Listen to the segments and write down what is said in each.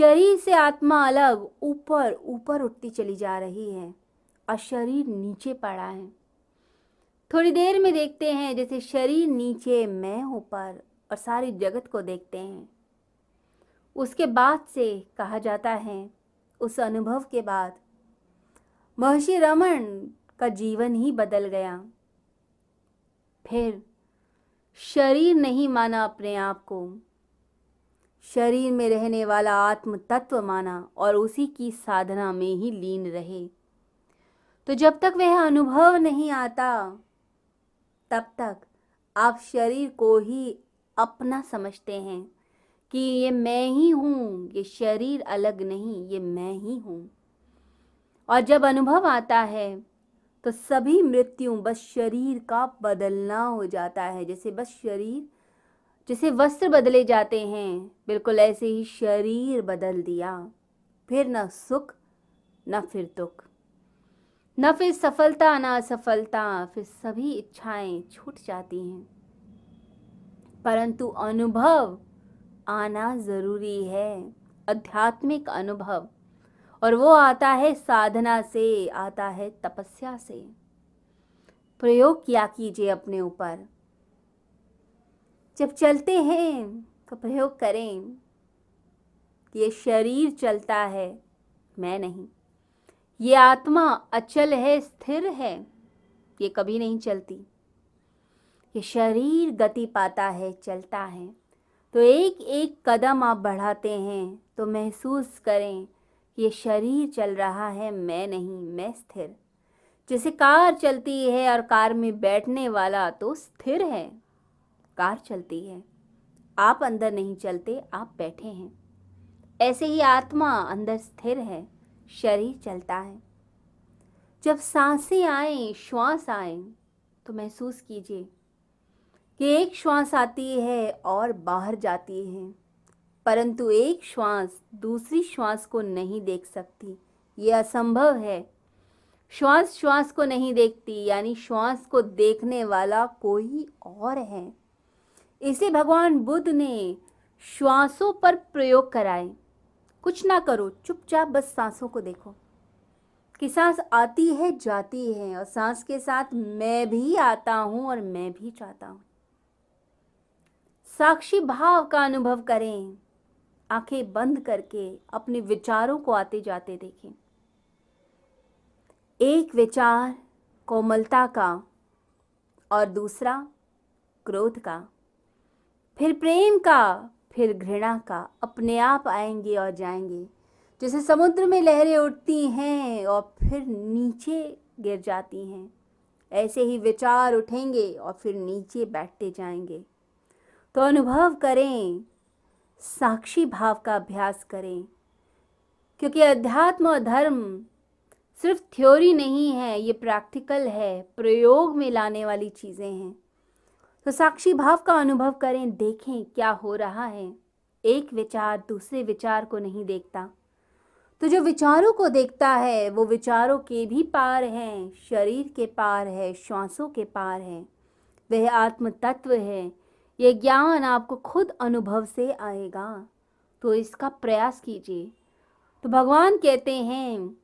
शरीर से आत्मा अलग ऊपर ऊपर उठती चली जा रही है और शरीर नीचे पड़ा है। थोड़ी देर में देखते हैं जैसे शरीर नीचे, मैं ऊपर, और सारी जगत को देखते हैं। उसके बाद से कहा जाता है, उस अनुभव के बाद महर्षि रमन का जीवन ही बदल गया। फिर शरीर नहीं माना अपने आप को, शरीर में रहने वाला आत्म तत्व माना और उसी की साधना में ही लीन रहे। तो जब तक वह अनुभव नहीं आता तब तक आप शरीर को ही अपना समझते हैं कि ये मैं ही हूँ, ये शरीर अलग नहीं, ये मैं ही हूँ। और जब अनुभव आता है तो सभी मृत्यु बस शरीर का बदलना हो जाता है। जैसे वस्त्र बदले जाते हैं, बिल्कुल ऐसे ही शरीर बदल दिया। फिर न सुख न फिर दुख, न फिर सफलता न असफलता, फिर सभी इच्छाएं छूट जाती हैं। परंतु अनुभव आना जरूरी है, आध्यात्मिक अनुभव, और वो आता है साधना से, आता है तपस्या से। प्रयोग किया कीजिए अपने ऊपर। जब चलते हैं तो प्रयोग करें कि ये शरीर चलता है, मैं नहीं। ये आत्मा अचल है, स्थिर है, ये कभी नहीं चलती। ये शरीर गति पाता है, चलता है। तो एक एक कदम आप बढ़ाते हैं तो महसूस करें ये शरीर चल रहा है, मैं नहीं, मैं स्थिर। जैसे कार चलती है और कार में बैठने वाला तो स्थिर है, कार चलती है, आप अंदर नहीं चलते, आप बैठे हैं। ऐसे ही आत्मा अंदर स्थिर है, शरीर चलता है। जब सांसें आए, श्वास आए, तो महसूस कीजिए कि एक श्वास आती है और बाहर जाती है, परंतु एक श्वास दूसरी श्वास को नहीं देख सकती, ये असंभव है। श्वास श्वास को नहीं देखती, यानी श्वास को देखने वाला कोई और है। इसे भगवान बुद्ध ने श्वासों पर प्रयोग कराए। कुछ ना करो, चुपचाप बस सांसों को देखो कि सांस आती है, जाती है, और सांस के साथ मैं भी आता हूं और मैं भी जाता हूं। साक्षी भाव का अनुभव करें, आंखें बंद करके अपने विचारों को आते जाते देखें। एक विचार कोमलता का और दूसरा क्रोध का, फिर प्रेम का, फिर घृणा का, अपने आप आएंगे और जाएंगे। जैसे समुद्र में लहरें उठती हैं और फिर नीचे गिर जाती हैं, ऐसे ही विचार उठेंगे और फिर नीचे बैठते जाएंगे। तो अनुभव करें, साक्षी भाव का अभ्यास करें, क्योंकि अध्यात्म और धर्म सिर्फ थ्योरी नहीं है, ये प्रैक्टिकल है, प्रयोग में लाने वाली चीज़ें हैं। तो साक्षी भाव का अनुभव करें, देखें क्या हो रहा है। एक विचार दूसरे विचार को नहीं देखता, तो जो विचारों को देखता है वो विचारों के भी पार हैं, शरीर के पार है, श्वासों के पार है, वह आत्म तत्व है। यह ज्ञान आपको खुद अनुभव से आएगा, तो इसका प्रयास कीजिए। तो भगवान कहते हैं,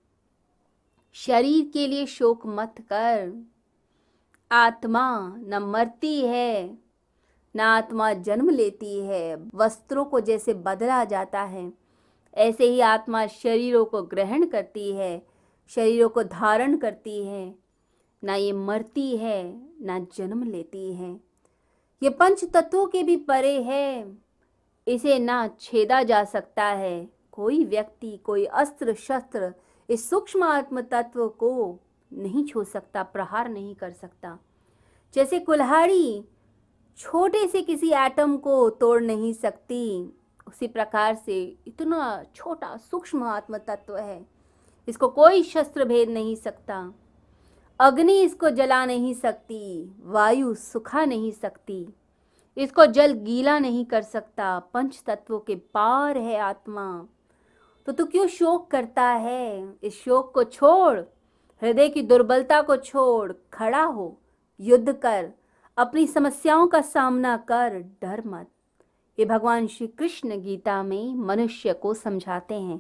शरीर के लिए शोक मत कर, आत्मा न मरती है, न आत्मा जन्म लेती है। वस्त्रों को जैसे बदला जाता है, ऐसे ही आत्मा शरीरों को ग्रहण करती है, शरीरों को धारण करती है। ना ये मरती है, ना जन्म लेती है। ये पंच तत्वों के भी परे है, इसे ना छेदा जा सकता है। कोई व्यक्ति, कोई अस्त्र शस्त्र इस सूक्ष्म आत्म तत्व को नहीं छू सकता, प्रहार नहीं कर सकता। जैसे कुल्हाड़ी छोटे से किसी एटम को तोड़ नहीं सकती, उसी प्रकार से इतना छोटा सूक्ष्म आत्म तत्व है, इसको कोई शस्त्र भेद नहीं सकता। अग्नि इसको जला नहीं सकती, वायु सुखा नहीं सकती, इसको जल गीला नहीं कर सकता। पंच तत्वों के पार है आत्मा। तो तू क्यों शोक करता है? इस शोक को छोड़, हृदय की दुर्बलता को छोड़, खड़ा हो, युद्ध कर, अपनी समस्याओं का सामना कर, डर मत। ये भगवान श्री कृष्ण गीता में मनुष्य को समझाते हैं।